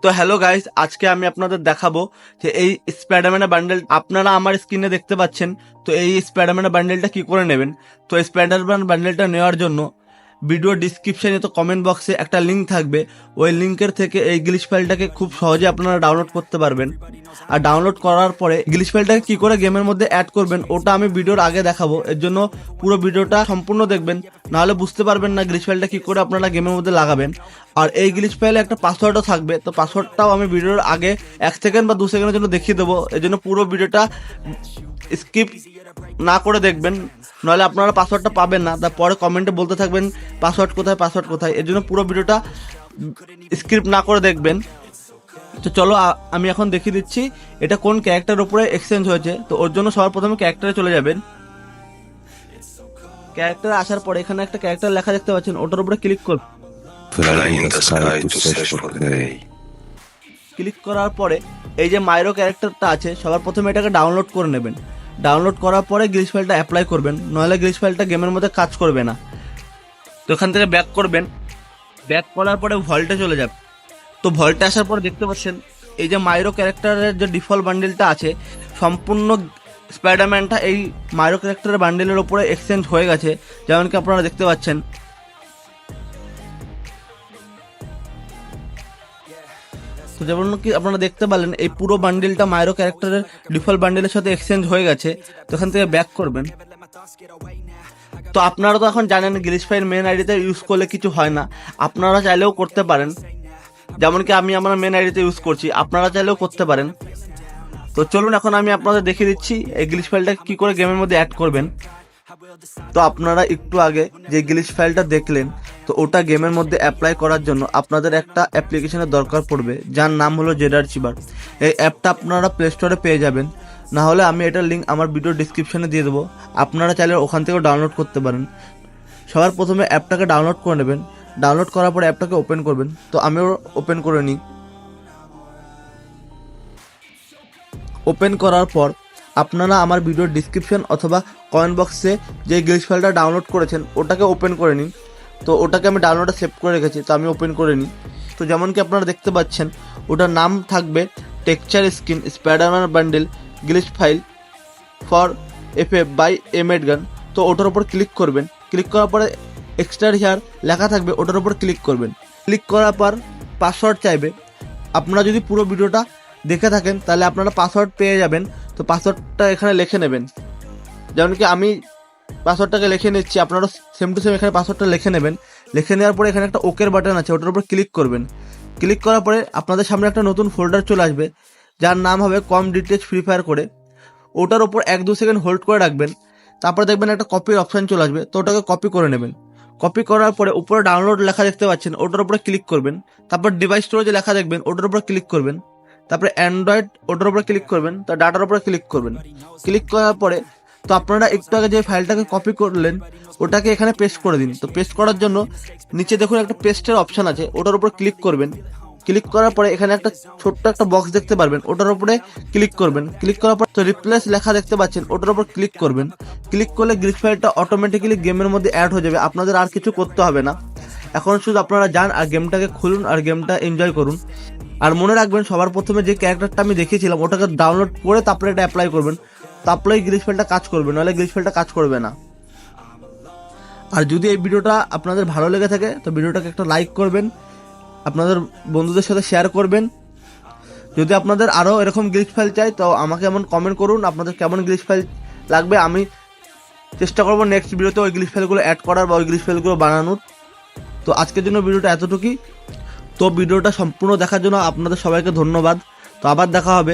তো hello guys, আজকে আমি আপনাদের দেখাবো যে এই স্পাইডারম্যানের বান্ডেল আপনারা আমার স্ক্রিনে দেখতে পাচ্ছেন। তো এই স্পাইডারম্যানের বান্ডেলটা কি করে নেবেন? তো স্পাইডারম্যান বান্ডেলটা নেওয়ার জন্য ভিডিও ডিসক্রিপশনে তো কমেন্ট বক্সে একটা লিঙ্ক থাকবে। ওই লিঙ্কের থেকে এই গ্লিচ ফাইলটাকে খুব সহজে আপনারা ডাউনলোড করতে পারবেন। আর ডাউনলোড করার পরে গ্লিচ ফাইলটাকে কি করে গেমের মধ্যে অ্যাড করবেন ওটা আমি ভিডিওর আগে দেখাবো। এর জন্য পুরো ভিডিওটা সম্পূর্ণ দেখবেন, নাহলে বুঝতে পারবেন না গ্লিচ ফাইলটা কি করে আপনারা গেমের মধ্যে লাগাবেন। আর এই গ্লিচ ফাইলে একটা পাসওয়ার্ডও থাকবে, তো পাসওয়ার্ডটাও আমি ভিডিওর আগে 1 সেকেন্ড বা 2 সেকেন্ডের জন্য দেখিয়ে দেবো। এর জন্য পুরো ভিডিওটা স্কিপ না করে দেখবেন, নাহলে আপনারা পাসওয়ার্ডটা পাবেন না। তারপরে কমেন্টে বলতে থাকবেন পাসওয়ার্ড কোথায়। এর জন্য পুরো ভিডিওটা স্ক্রিপ্ট না করে দেখবেন। তো চলো আমি এখন দেখিয়ে দিচ্ছি এটা কোন ক্যারেক্টারের উপরে এক্সচেঞ্জ হয়েছে। তো ওর জন্য সবার প্রথমে ক্যারেক্টারে চলে যাবেন। ক্যারেক্টারে আসার পরে এখানে একটা ক্যারেক্টার লেখা দেখতে পাচ্ছেন, ওটার উপরে ক্লিক করুন। Fly in the sky to search for Grey. Click করার পরে এই যে মাইরো ক্যারেক্টারটা আছে, সবার প্রথমে এটাকে ডাউনলোড করে নেবেন। ডাউনলোড করার পরে গ্লিচ ফাইলটা অ্যাপ্লাই করবেন, নইলে গ্লিচ ফাইলটা গেমের মধ্যে কাজ করবে না। তো এখান থেকে ব্যাক করবেন, ব্যাক করার পরে ভল্টে চলে যাবে। তো ভল্টে আসার পরে দেখতে পাচ্ছেন এই যে মাইরো ক্যারেক্টারের যে ডিফল্ট বান্ডেলটা আছে, সম্পূর্ণ স্পাইডারম্যানটা এই মাইরো ক্যারেক্টারের বান্ডেলের উপরে এক্সচেঞ্জ হয়ে গেছে, যেমন কি আপনারা দেখতে পাচ্ছেন। তো যেমন কি আপনারা দেখতে পেলেন এই পুরো বান্ডেলটা মাইরো ক্যারেক্টারের ডিফল্ট বান্ডেলের সাথে এক্সচেঞ্জ হয়ে গেছে। তো এখান থেকে ব্যাক করবেন। তো আপনারা তো এখন জানেন গ্লিচ ফাইল মেন আইডিতে ইউজ করলে কিছু হয় না, আপনারা চাইলেও করতে পারেন। যেমন কি আমি আমার মেন আইডিতে ইউজ করছি, আপনারা চাইলেও করতে পারেন। তো চলুন এখন আমি আপনাদের দেখিয়ে দিচ্ছি এই গ্লিচ ফাইলটা কি করে গেমের মধ্যে অ্যাড করবেন। তো আপনারা একটু আগে যে গ্লিচ ফাইলটা দেখলেন, তো ওটা গেমের মধ্যে অ্যাপ্লাই করার জন্য আপনাদের একটা অ্যাপ্লিকেশনের দরকার পড়বে, যার নাম হলো জেড আর্চিভার। এই অ্যাপটা আপনারা প্লে স্টোরে পেয়ে যাবেন, না হলে আমি এটার লিঙ্ক আমার ভিডিও ডিসক্রিপশনে দিয়ে দেবো, আপনারা চাইলে ওখান থেকেও ডাউনলোড করতে পারেন। সবার প্রথমে অ্যাপটাকে ডাউনলোড করে নেবেন। ডাউনলোড করার পরে অ্যাপটাকে ওপেন করবেন। তো আমিও ওপেন করে নিই। ওপেন করার পর আপনারা আমার ভিডিওর ডিসক্রিপশন অথবা কমেন্ট বক্সে যে গ্লিচ ফাইলটা ডাউনলোড করেছেন ওটাকে ওপেন করে নিন। তো ওটাকে আমি ডাউনলোডে সেভ করে রেখেছি, তো আমি ওপেন করে নিই। তো যেমন কি আপনারা দেখতে পাচ্ছেন ওটার নাম থাকবে texture screen Spiderman bundle glitch file for FF by এমেডগান। তো ওটার উপর ক্লিক করবেন। ক্লিক করার পরে এক্সট্রা হিয়ার লেখা থাকবে, ওটার উপর ক্লিক করবেন। ক্লিক করার পর পাসওয়ার্ড চাইবে। আপনারা যদি পুরো ভিডিওটা দেখে থাকেন তাহলে আপনারা পাসওয়ার্ড পেয়ে যাবেন। তো পাসওয়ার্ডটা এখানে লিখে নেবেন, যেমন কি আমি পাসওয়ার্ডটাকে লিখে নিচ্ছি। আপনারা সেম টু সেম এখানে পাসওয়ার্ডটা লিখে নেবেন। লিখে নেওয়ার পরে এখানে একটা ওকের বাটন আছে, ওটার উপর ক্লিক করবেন। ক্লিক করার পরে আপনাদের সামনে একটা নতুন ফোল্ডার চলে আসবে, যার নাম হবে কম ডিটেচ ফ্রি ফায়ার করে। ওটার উপর 1-2 সেকেন্ড হোল্ড করে রাখবেন। তারপরে দেখবেন একটা কপির অপশান চলে আসবে, তো ওটাকে কপি করে নেবেন। কপি করার পরে উপরে ডাউনলোড লেখা দেখতে পাচ্ছেন, ওটার উপরে ক্লিক করবেন। তারপর ডিভাইস স্টোরেজে লেখা দেখবেন, ওটার উপর ক্লিক করবেন। তারপরে অ্যান্ড্রয়েড ওটার উপরে ক্লিক করবেন, তার ডাটার উপরে ক্লিক করবেন। ক্লিক করার পরে তো আপনারা একটু আগে যে ফাইলটাকে কপি করলেন ওটাকে এখানে পেস্ট করে দিন। তো পেস্ট করার জন্য নিচে দেখুন একটা পেস্টের অপশান আছে, ওটার উপর ক্লিক করবেন। ক্লিক করার পরে এখানে একটা ছোট্ট একটা বক্স দেখতে পারবেন, ওটার উপরে ক্লিক করবেন। ক্লিক করার পর তো রিপ্লেস লেখা দেখতে পাচ্ছেন, ওটার উপর ক্লিক করবেন। ক্লিক করলে গ্লিচ ফাইলটা অটোমেটিক্যালি গেমের মধ্যে অ্যাড হয়ে যাবে, আপনাদের আর কিছু করতে হবে না। এখন শুধু আপনারা যান আর গেমটাকে খুলুন আর গেমটা এনজয় করুন। আর মনে রাখবেন সবার প্রথমে যে ক্যারেক্টারটা আমি দেখিয়েছিলাম ওটাকে ডাউনলোড করে তারপরে এটা অ্যাপ্লাই করবেন, তারপরেই গ্লিচ ফাইলটা কাজ করবে, নাহলে গ্লিচ ফাইলটা কাজ করবে না। আর যদি এই ভিডিওটা আপনাদের ভালো লেগে থাকে তো ভিডিওটাকে একটা লাইক করবেন, আপনাদের বন্ধুদের সাথে শেয়ার করবেন। যদি আপনাদের আরও এরকম গ্লিচ ফাইল চাই তো আমাকে এমন কমেন্ট করুন আপনাদের কেমন গ্লিচ ফাইল লাগবে। আমি চেষ্টা করবো নেক্সট ভিডিওতে ওই গ্লিচ ফাইলগুলো অ্যাড করার বা ওই গ্লিচ ফাইলগুলো বানানোর। তো আজকের জন্য ভিডিওটা এতটুকুই। তো ভিডিওটা সম্পূর্ণ দেখার জন্য আপনাদের সবাইকে ধন্যবাদ। তো আবার দেখা হবে।